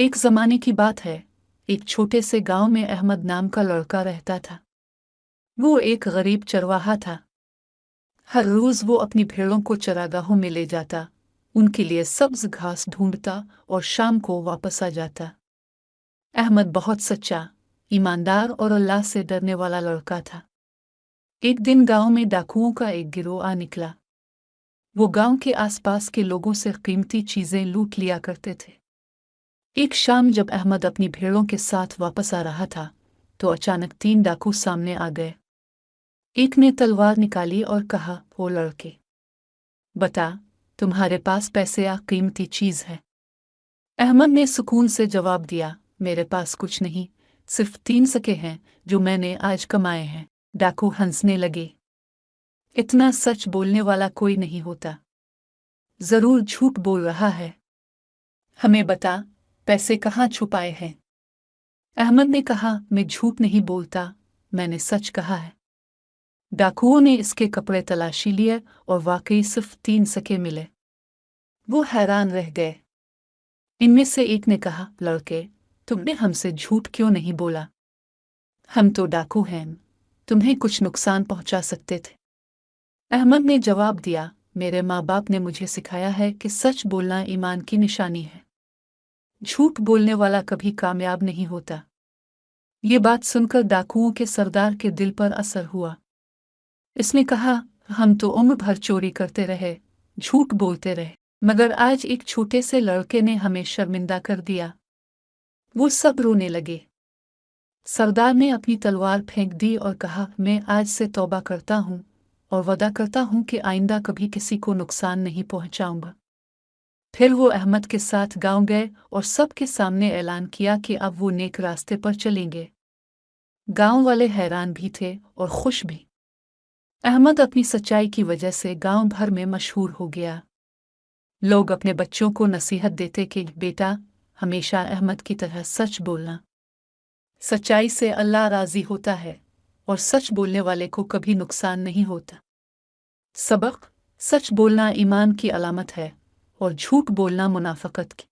एक ज़माने की बात है। एक छोटे से गांव में अहमद नाम का लड़का रहता था। वो एक गरीब चरवाहा था। हर रोज़ वो अपनी भेड़ों को चरागाहों में ले जाता, उनके लिए सब्ज घास ढूंढता और शाम को वापस आ जाता। अहमद बहुत सच्चा, ईमानदार और अल्लाह से डरने वाला लड़का था। एक दिन गांव में डाकुओं का एक गिरोह आ निकला। वो गांव के आसपास के लोगों से कीमती चीजें लूट लिया करते थे। एक शाम जब अहमद अपनी भेड़ों के साथ वापस आ रहा था, तो अचानक 3 डाकू सामने आ गए। एक ने तलवार निकाली और कहा, ओ लड़के, बता, तुम्हारे पास पैसे या कीमती चीज है? अहमद ने सुकून से जवाब दिया, मेरे पास कुछ नहीं, सिर्फ 3 सिक्के हैं जो मैंने आज कमाए हैं। डाकू हंसने लगे। इतना सच बोलने वाला कोई नहीं होता। जरूर झूठ बोल रहा है। हमें बता, पैसे कहाँ छुपाए हैं? अहमद ने कहा, मैं झूठ नहीं बोलता, मैंने सच कहा है। डाकुओं ने इसके कपड़े तलाशी लिए और वाकई सिर्फ 3 सिक्के मिले। वो हैरान रह गए। इनमें से एक ने कहा, लड़के, तुमने हमसे झूठ क्यों नहीं बोला? हम तो डाकू हैं, तुम्हें कुछ नुकसान पहुंचा सकते थे। अहमद ने जवाब दिया, मेरे माँ बाप ने मुझे सिखाया है कि सच बोलना ईमान की निशानी है। झूठ बोलने वाला कभी कामयाब नहीं होता। ये बात सुनकर डाकुओं के सरदार के दिल पर असर हुआ। इसने कहा, हम तो उम्र भर चोरी करते रहे, झूठ बोलते रहे, मगर आज एक छोटे से लड़के ने हमें शर्मिंदा कर दिया। वो सब रोने लगे। सरदार ने अपनी तलवार फेंक दी और कहा, मैं आज से तौबा करता हूँ और वादा करता हूँ कि आइंदा कभी किसी को नुकसान नहीं पहुंचाऊंगा। फिर वो अहमद के साथ गांव गए और सबके सामने ऐलान किया कि अब वो नेक रास्ते पर चलेंगे। गांव वाले हैरान भी थे और खुश भी। अहमद अपनी सच्चाई की वजह से गांव भर में मशहूर हो गया। लोग अपने बच्चों को नसीहत देते कि बेटा, हमेशा अहमद की तरह सच बोलना। सच्चाई से अल्लाह राजी होता है और सच बोलने वाले को कभी नुकसान नहीं होता। सबक: सच बोलना ईमान की अलामत है और झूठ बोलना मुनाफिकत की।